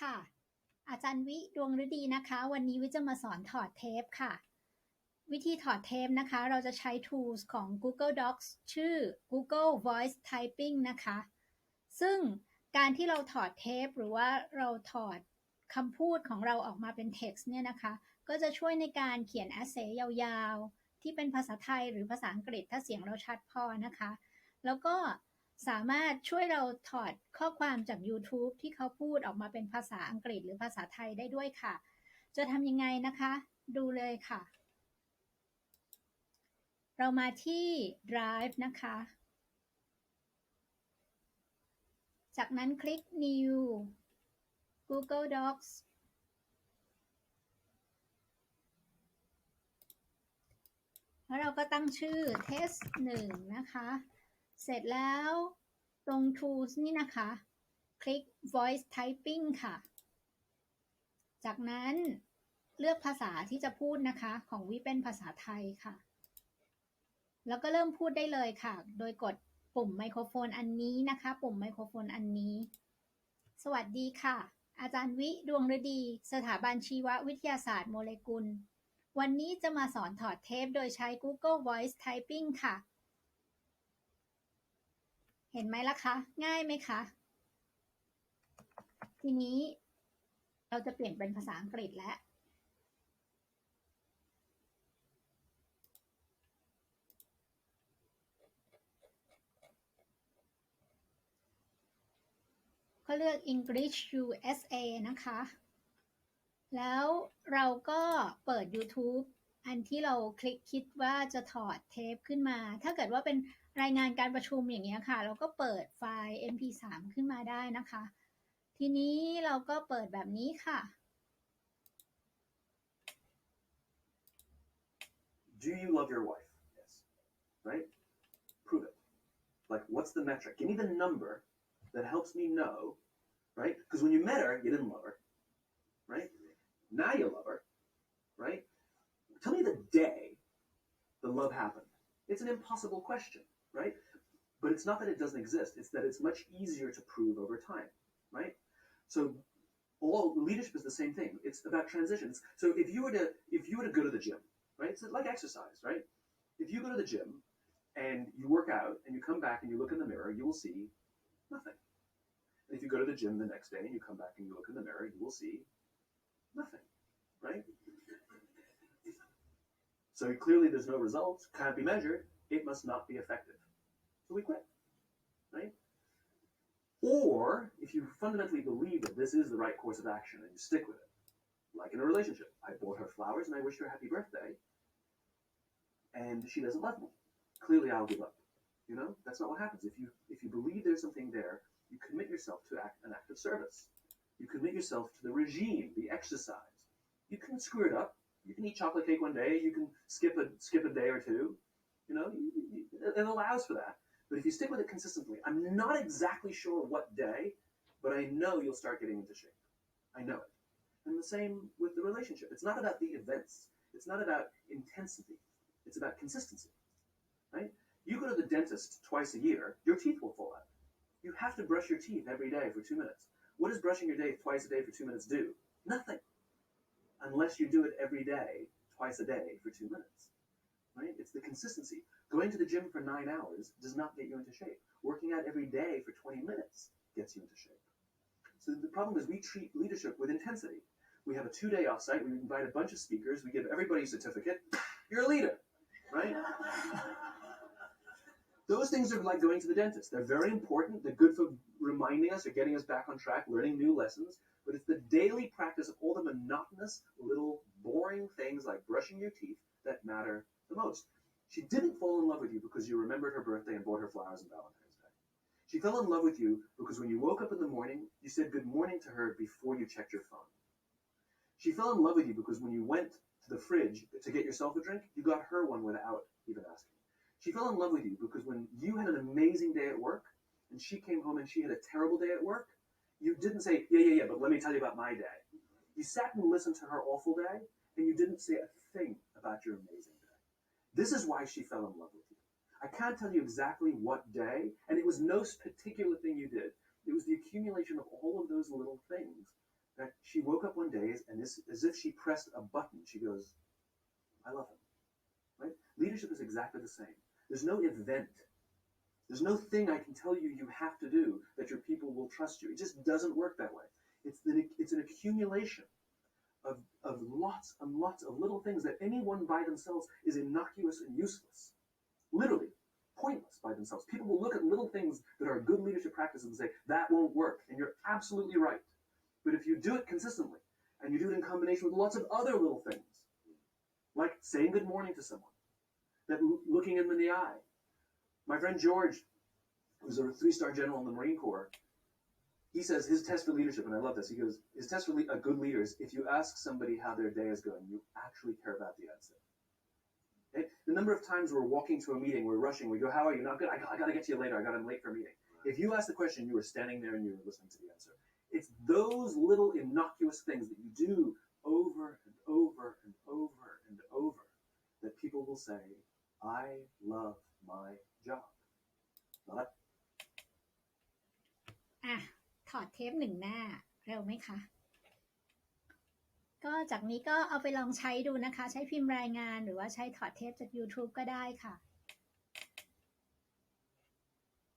ค่ะอาจารย์วิดวงฤดีนะคะวันนี้วิจะมาสอนถอดเทปค่ะวิธีถอดเทปนะคะเราจะใช้ tools ของ Google Docs ชื่อ Google Voice Typing นะคะซึ่งการที่เราถอดเทปหรือว่าเราถอดคำพูดของเราออกมาเป็น text เนี่ยนะคะก็จะช่วยในการเขียน essay ยาวๆที่เป็นภาษาไทยหรือภาษาอังกฤษถ้าเสียงเราชัดพอนะคะแล้วก็สามารถช่วยเราถอดข้อความจาก YouTube ที่เขาพูดออกมาเป็นภาษาอังกฤษหรือภาษาไทยได้ด้วยค่ะจะทำยังไงนะคะดูเลยค่ะเรามาที่ Drive นะคะจากนั้นคลิก New Google Docs แล้วเราก็ตั้งชื่อ Test 1นะคะเสร็จแล้วตรง Tools นี่นะคะคลิก Voice Typing ค่ะจากนั้นเลือกภาษาที่จะพูดนะคะของวิเป็นภาษาไทยค่ะแล้วก็เริ่มพูดได้เลยค่ะโดยกดปุ่มไมโครโฟนอันนี้นะคะปุ่มไมโครโฟนอันนี้สวัสดีค่ะอาจารย์วิดวงฤดีสถาบันชีววิทยาศาสตร์โมเลกุลวันนี้จะมาสอนถอดเทปโดยใช้ Google Voice Typing ค่ะเห็นไหมล่ะคะง่ายไหมคะทีนี้เราจะเปลี่ยนเป็นภาษาอังกฤษแล้วก็เลือก English USA นะคะแล้วเราก็เปิด YouTube อันที่เราคิดว่าจะถอดเทปขึ้นมาถ้าเกิดว่าเป็นรายงานการประชุมอย่างเงี้ยค่ะเราก็เปิดไฟล์ MP3 ขึ้นมาได้นะคะทีนี้เราก็เปิดแบบนี้ค่ะ Do you love your wife? Yes. Right? Prove it. Like, what's the metric? Give me the number that helps me know, right? Because when you met her, you didn't love her, right? Now you love her, right? Tell me the day the love happened. It's an impossible question, right? But it's not that it doesn't exist. It's that it's much easier to prove over time, right? So all leadership is the same thing. It's about transitions. So if you were to go to the gym, right? It's like exercise, right? If you go to the gym and you work out and you come back and you look in the mirror, you will see nothing. And if you go to the gym the next day and you come back and you look in the mirror, you will see nothing, right? So clearly there's no results, can't be measured, it must not be effective. So we quit, right? Or if you fundamentally believe that this is the right course of action and you stick with it, like in a relationship, I bought her flowers and I wished her happy birthday, and she doesn't love me. Clearly I'll give up. You know, that's not what happens. If you believe there's something there, you commit yourself to an act of service. You commit yourself to the regime, the exercise. You can screw it up. You can eat chocolate cake one day. You can skip a day or two. You know, it allows for that. But if you stick with it consistently, I'm not exactly sure what day, but I know you'll start getting into shape. I know it. And the same with the relationship. It's not about the events. It's not about intensity. It's about consistency, right? You go to the dentist twice a year, your teeth will fall out. You have to brush your teeth every day for 2 minutes. What does brushing your teeth twice a day for 2 minutes do? Nothing. Unless you do it every day, twice a day for 2 minutes, right? It's the consistency. Going to the gym for 9 hours does not get you into shape. Working out every day for 20 minutes gets you into shape. So the problem is we treat leadership with intensity. We have a 2-day offsite. We invite a bunch of speakers. We give everybody a certificate. You're a leader, right? Those things are like going to the dentist. They're very important. They're good for reminding us or getting us back on track, learning new lessons. But it's the daily practice of all the monotonous, little, boring things like brushing your teeth that matter the most. She didn't fall in love with you because you remembered her birthday and bought her flowers on Valentine's Day. She fell in love with you because when you woke up in the morning, you said good morning to her before you checked your phone. She fell in love with you because when you went to the fridge to get yourself a drink, you got her one without even asking. She fell in love with you because when you had an amazing day at work and she came home and she had a terrible day at work, you didn't say, yeah, but let me tell you about my day. You sat and listened to her awful day and you didn't say a thing about your amazing day. This is why she fell in love with you. I can't tell you exactly what day, and it was no particular thing you did. It was the accumulation of all of those little things she woke up one day and as if she pressed a button. She goes, I love him. Right? Leadership is exactly the same. There's no event. There's no thing I can tell you you have to do that your people will trust you. It just doesn't work that way. It's an accumulation of lots and lots of little things that anyone by themselves is innocuous and useless. Literally, pointless by themselves. People will look at little things that are good leadership practices and say, that won't work. And you're absolutely right. But if you do it consistently, and you do it in combination with lots of other little things, like saying good morning to someone, that looking them in the eye. My friend George, who's a 3-star general in the Marine Corps, he says his test for leadership, and I love this, he goes, his test for a good leader is if you ask somebody how their day is going, you actually care about the answer. Okay? The number of times we're walking to a meeting, we're rushing, we go, how are you? Not good. I got to get to you later. I'm late for a meeting. If you ask the question, you were standing there and you were listening to the answer. It's those little innocuous things that you do over and over and over and over that people will say, I love my job. Not ถอดเทป1 หน้าเร็วไหมคะก็จากนี้ก็เอาไปลองใช้ดูนะคะใช้พิมพ์รายงานหรือว่าใช้ถอดเทปจาก YouTube ก็ได้ค่ะ